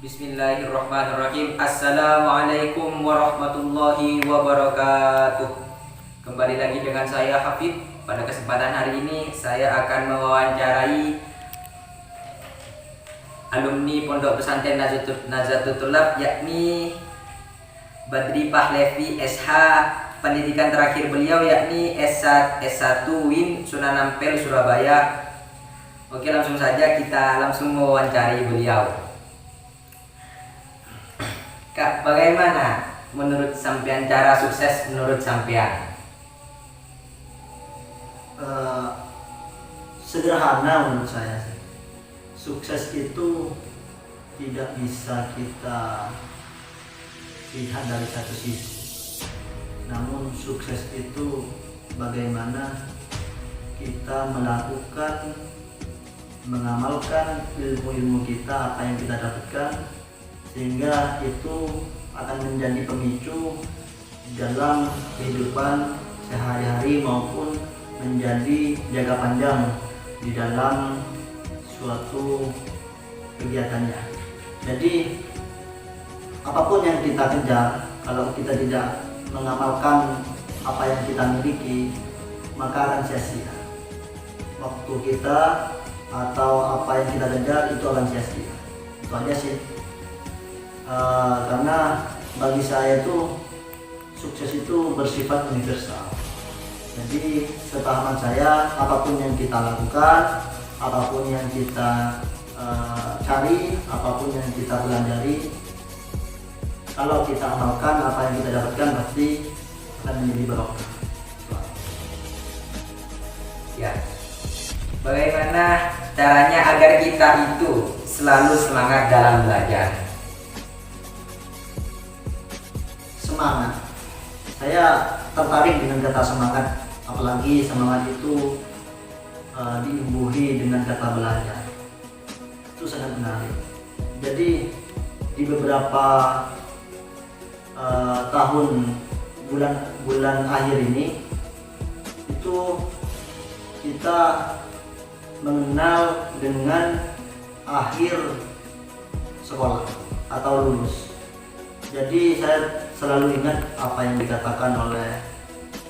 Bismillahirrahmanirrahim. Assalamualaikum warahmatullahi wabarakatuh. Kembali lagi dengan saya Hafid. Pada kesempatan hari ini saya akan mewawancarai alumni Pondok Pesantren Nazatul Thulab, yakni Badri Pahlevi SH. Pendidikan terakhir beliau yakni S1 Win Sunan Ampel Surabaya. Oke, langsung saja kita mewawancari beliau. Kak, bagaimana menurut sampean cara sukses menurut sampean? Sederhana menurut saya sih. Sukses itu tidak bisa kita lihat dari satu sisi. Namun sukses itu bagaimana kita melakukan, mengamalkan ilmu-ilmu kita, apa yang kita dapatkan, sehingga itu akan menjadi pemicu dalam kehidupan sehari-hari maupun menjadi jangka panjang di dalam suatu kegiatannya. Jadi apapun yang kita kejar, kalau kita tidak mengamalkan apa yang kita miliki, maka akan sia-sia. Waktu kita atau apa yang kita kejar itu akan sia-sia. Itu aja sih. Karena bagi saya itu sukses itu bersifat universal. Jadi sepemahaman saya, apapun yang kita lakukan, apapun yang kita cari, apapun yang kita pelajari, kalau kita amalkan apa yang kita dapatkan pasti akan menjadi barokah. Ya. Bagaimana caranya agar kita itu selalu semangat dalam belajar? Semangat. Saya tertarik dengan kata semangat, apalagi semangat itu diimbuhi dengan kata belajar. Itu sangat menarik. Jadi di beberapa tahun bulan akhir ini itu kita mengenal dengan akhir sekolah atau lulus. Jadi saya selalu ingat apa yang dikatakan oleh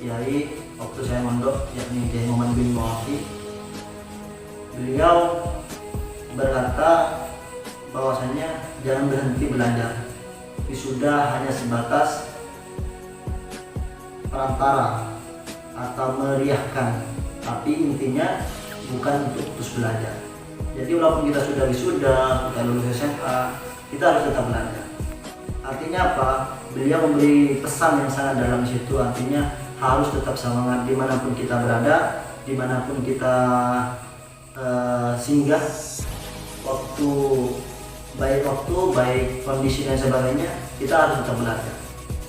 Kiai waktu saya mondok, yakni Kiai Muhammad bin Muwafi. Beliau berkata bahwasanya jangan berhenti belajar. Wisuda hanya sebatas perantara atau meriahkan, tapi intinya bukan untuk terus belajar. Jadi walaupun kita sudah wisuda, kita lulus SMA, kita harus tetap belajar. Artinya apa? Beliau memberi pesan yang sangat dalam situ. Artinya harus tetap semangat dimanapun kita berada, dimanapun kita singgah, baik kondisi dan sebagainya, kita harus tetap belajar.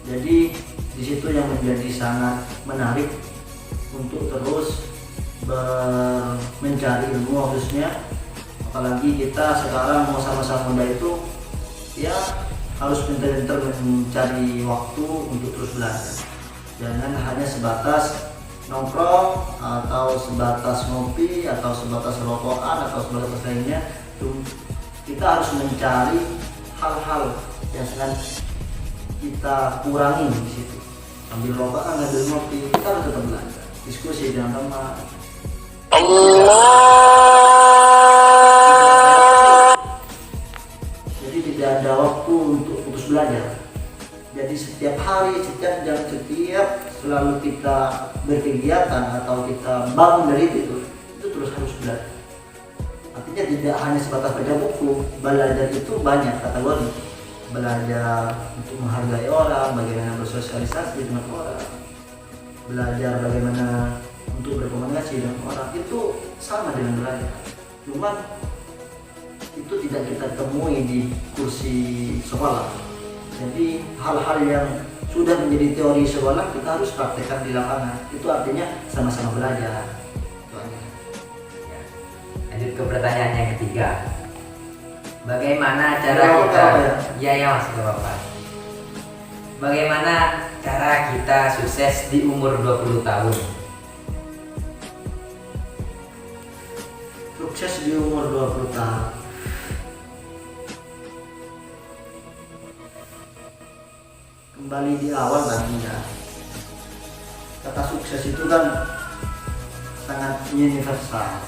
Jadi di situ yang menjadi sangat menarik untuk terus mencari ilmu, khususnya apalagi kita sekarang masa-masa muda itu ya harus pintar-pintar mencari waktu untuk terus belajar. Jangan hanya sebatas nongkrong atau sebatas ngopi atau sebatas rokokan atau sebatas lainnya. Kita harus mencari hal-hal yang sedang kita kurangi di situ. Sambil rokokan, sambil ngopi, kita harus tetap belajar. Diskusi dengan teman. Jadi tidak ada waktu untuk putus belajar. Jadi setiap hari, setiap jam, selalu kita berkegiatan atau kita bangun dari itu terus harus belajar. Artinya tidak hanya sebatas baca buku. Belajar itu banyak kategori. Belajar untuk menghargai orang, bagaimana bersosialisasi dengan orang, belajar bagaimana untuk berkomunikasi dengan orang, itu sama dengan belajar. Cuman itu tidak kita temui di kursi sekolah. Jadi hal-hal yang sudah menjadi teori sekolah kita harus praktekkan di lapangan. Itu artinya sama-sama belajar. Itu aja. Ya. Lanjut ke pertanyaan yang ketiga. Bagaimana cara kita? Masih Bapak. Bagaimana cara kita sukses di umur 20 tahun? Sukses di umur 20 tahun. kembali di awal tadi ya, kata sukses itu kan sangat universal,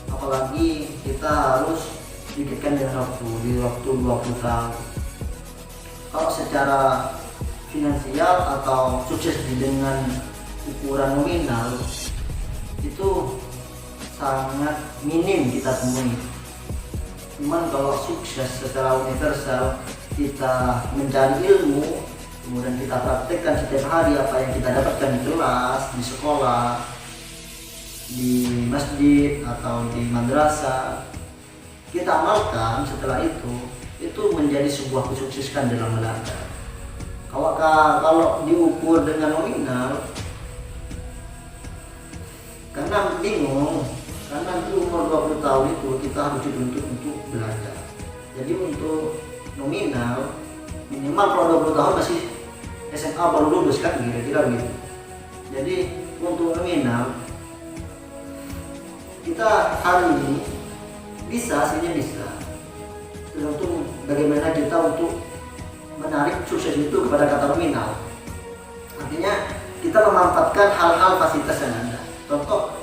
apalagi kita harus dikaitkan dengan waktu, di waktu 20 tahun. Kalau secara finansial atau sukses dengan ukuran nominal itu sangat minim kita temui. Cuman kalau sukses secara universal, kita mencari ilmu, kemudian kita praktekkan setiap hari apa yang kita dapatkan di kelas, di sekolah, di masjid atau di madrasah, kita amalkan. Setelah itu menjadi sebuah kesuksesan dalam belajar. Kalau diukur dengan nominal, karena bingung, karena di umur 20 tahun itu kita harus dituntut untuk belajar. Jadi untuk nominal minimal kalau 20 tahun masih SMA baru lulus kan, kira-kira gitu. Jadi untuk nominal kita hari ini bisa, aslinya bisa, tergantung bagaimana kita untuk menarik sukses itu kepada kata nominal. Artinya kita memanfaatkan hal-hal fasilitas yang ada. Contoh,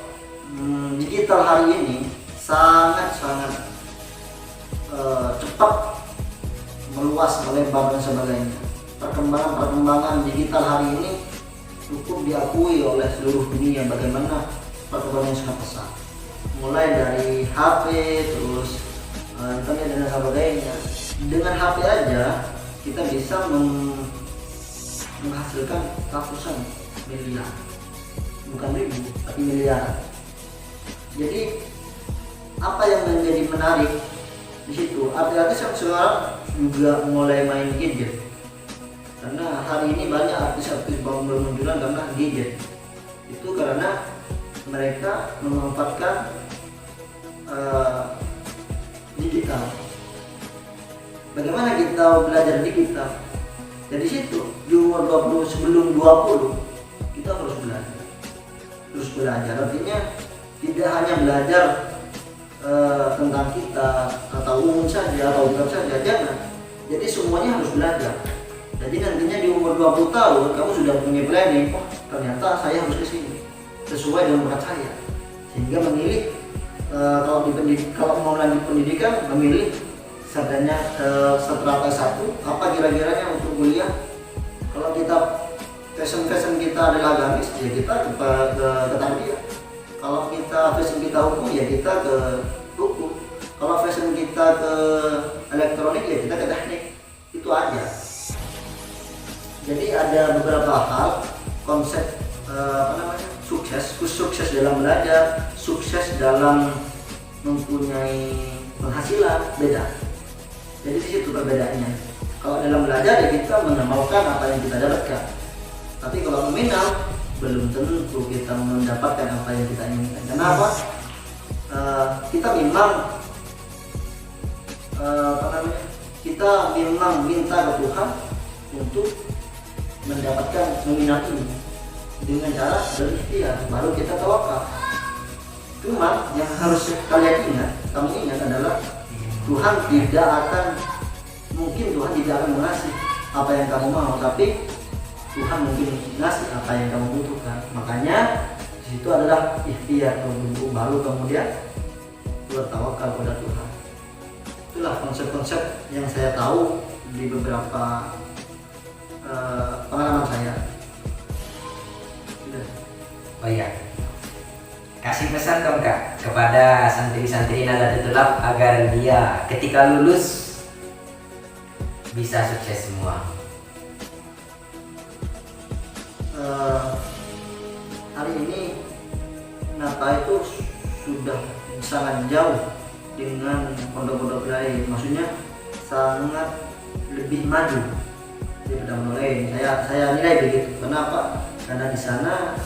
digital hari ini sangat cepat meluas, melebar dan sebagainya. Perkembangan digital hari ini cukup diakui oleh seluruh dunia bagaimana perkembangan sangat pesat. Mulai dari HP, terus internet dan sebagainya. Dengan HP aja kita bisa menghasilkan ratusan miliar, bukan ribu tapi miliar. Jadi apa yang menjadi menarik di situ, artis-artis yang sekarang juga mulai main gadget, karena hari ini banyak artis-artis baru bermunculan karena gadget. Itu karena mereka memanfaatkan digital. Bagaimana kita belajar digital? Dari situ di umur 20, sebelum 20 kita harus belajar. Artinya tidak hanya belajar tentang kita atau umum saja atau umum saja, jangan. Jadi semuanya harus belajar. Jadi nantinya di umur 20 tahun kamu sudah punya planning, oh ternyata saya harus ke sini sesuai dengan bakat saya, sehingga memilih kalau mau lanjut pendidikan, memilih sarjana setelah S1 apa kira-kiranya untuk kuliah. Kalau kita fashion kita adalah agamis, ya kita ke tarbiyah. Kalau kita fashion kita hukum, ya kita ke hukum. Kalau fashion kita ke elektronik, ya kita ke teknik. Itu aja. Jadi ada beberapa hal konsep sukses dalam belajar, sukses dalam mempunyai penghasilan beda. Jadi di situ perbedaannya. Kalau dalam belajar ya kita mengamalkan apa yang kita dapatkan. Tapi kalau nominal belum tentu kita mendapatkan apa yang kita inginkan. Kenapa? Kita memang kita memang minta ke Tuhan untuk mendapatkan nominal ini dengan cara berikhtiar, baru kita tawakal. Cuma yang harus kamu ingat adalah Tuhan tidak akan mengasih apa yang kamu mau, tapi Tuhan mungkin ngasih apa yang kamu butuhkan. Makanya di situ adalah ikhtiar dulu, baru kemudian bertawakal pada Tuhan. Itulah konsep-konsep yang saya tahu di beberapa pengalaman saya. Oh iya, kasih pesan dong Kak kepada santri-santri Nahdlatul Ulama agar dia ketika lulus bisa sukses semua. Hari ini Nata itu sudah sangat jauh dengan pondok-pondok lain, maksudnya sangat lebih maju daripada pondok lain. Saya nilai begitu. Kenapa? Karena di sana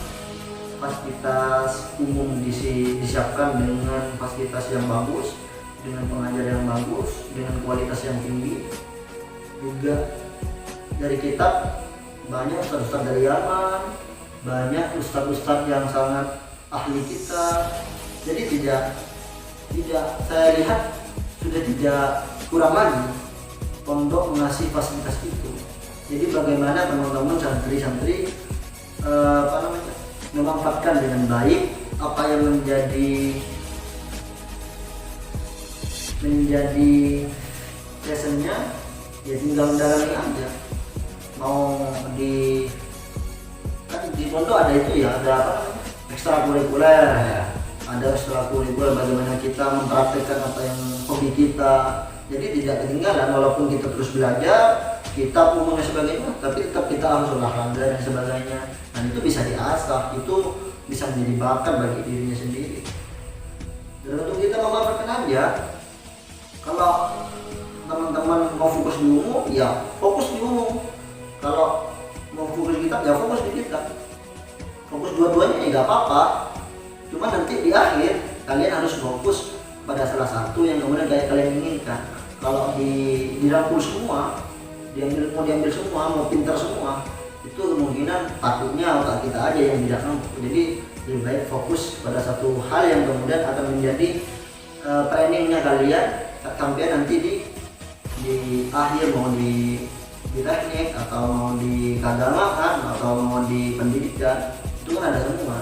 fasilitas umum disiapkan dengan fasilitas yang bagus, dengan pengajar yang bagus, dengan kualitas yang tinggi. Juga dari kitab banyak ustadz dari Yaman, banyak ustadz yang sangat ahli kitab. Jadi tidak saya lihat sudah tidak kurang lagi pondok mengasih fasilitas itu. Jadi bagaimana teman-teman santri-santri memanfaatkan dengan baik apa yang menjadi passionnya, ya tinggal mendalami aja. Mau kan di pondok ada itu ya, ada apa namanya, ekstrakurikuler ya. Ada ekstrakurikuler bagaimana kita mempraktekkan apa yang hobi kita, jadi tidak ketinggalan walaupun kita terus belajar, kita umum dan sebagainya, tapi tetap kita harus olahraga dan sebagainya. Dan itu bisa diasah, itu bisa menjadi bakat bagi dirinya sendiri. Dan untuk kita memanfaatkan aja. Kalau teman-teman mau fokus di umum, ya fokus di umum. Kalau mau fokus di kitab, ya fokus di kitab. Fokus dua-duanya ya nggak apa-apa. Cuma nanti di akhir kalian harus fokus pada salah satu yang kemudian kalian inginkan. Kalau dirangkul semua, diambil semua, mau pintar semua, itu kemungkinan takutnya otak kita aja yang tidak mampu. Jadi lebih baik fokus pada satu hal yang kemudian akan menjadi planningnya kalian sampai nanti di akhir, mau di teknik atau mau di keagamaan atau mau di pendidikan, itu kan ada semua.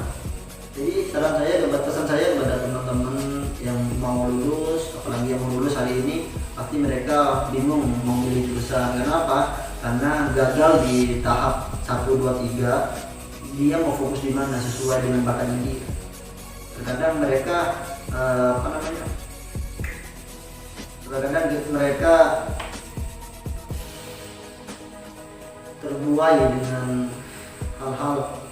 Jadi saran saya, pesan saya kepada teman-teman yang mau lulus, apalagi yang mau lulus hari ini, pasti mereka bingung mau milih jurusan. Kenapa? Karena gagal di tahap 1, 2, 3, dia mau fokus di mana sesuai dengan bakatnya dia. Terkadang mereka mereka terbuai dengan hal-hal.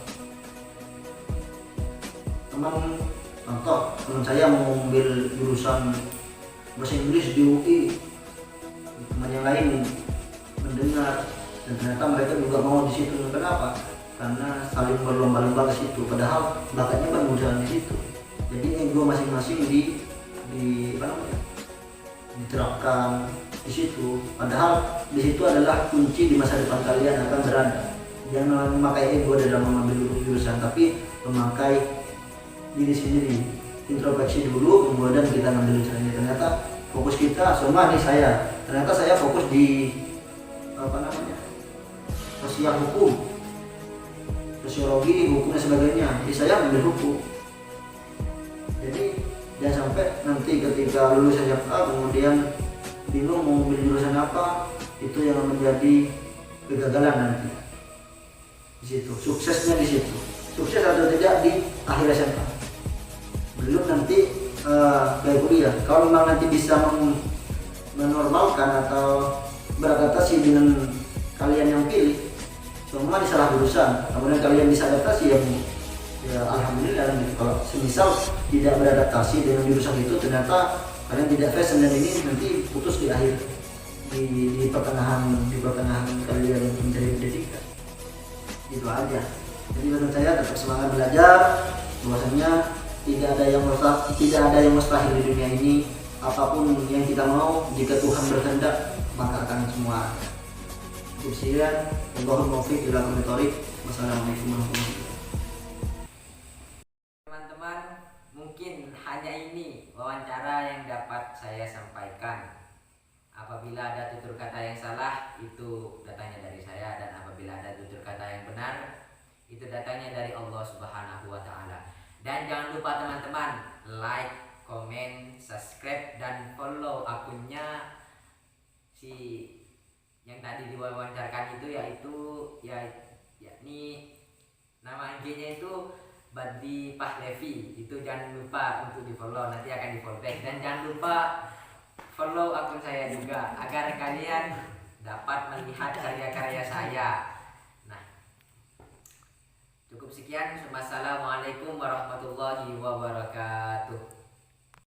Teman saya mau ambil jurusan bahasa Inggris di UI, teman yang lain mendengar dan ternyata mereka juga mau di situ. Kenapa? Karena saling berlomba-lomba ke situ, padahal bakatnya kan bukan di situ. Jadi ego masing-masing diterapkan di situ, padahal di situ adalah kunci di masa depan kalian akan berada. Jangan memakai ego dalam mengambil jurusan, tapi memakai diri sendiri, introspeksi dulu, kemudian kita ngambil jurusannya. Ternyata fokus kita semua nih, ternyata saya fokus di sosial hukum, sosiologi, hukum dan sebagainya. Jadi saya ambil hukum. Jadi jangan sampai nanti ketika lulus SMA kemudian bingung mau ambil jurusan apa, itu yang menjadi kegagalan nanti. Di situ suksesnya, di situ sukses atau tidak di akhir SMA, belum nanti kayak kuliah. Kalau memang nanti bisa menormalkan atau beradaptasi dengan kalian yang pilih, semua di salah jurusan, kemudian kalian bisa adaptasi, ya alhamdulillah gitu. Kalau semisal tidak beradaptasi dengan jurusan itu, ternyata kalian tidak fashion dan ini nanti putus di akhir, di pertengahan kalian mencari pendidikan. Itu aja. Jadi menurut saya tetap semangat belajar, bahwasanya tidak ada yang mustahil di dunia ini. Apapun yang kita mau, jika Tuhan berkehendak, maka akan semua. Sekian, Allahumma muwaffiq ila aqwamit thoriq. Wassalamualaikum warahmatullahi wabarakatuh. Teman-teman, mungkin hanya ini wawancara yang dapat saya sampaikan. Apabila ada tutur kata yang salah, itu datangnya dari saya, dan apabila ada tutur kata yang benar, itu datangnya dari Allah Subhanahu wa Ta'ala. Dan jangan lupa teman-teman, like, komen, subscribe, dan follow akunnya si yang tadi diwawancarkan itu, yakni nama IG-nya itu Badri Pahlevi. Itu jangan lupa untuk di follow, nanti akan di follow back. Dan jangan lupa follow akun saya juga agar kalian dapat melihat karya-karya saya. Nah, cukup sekian. Wassalamualaikum warahmatullahi wabarakatuh.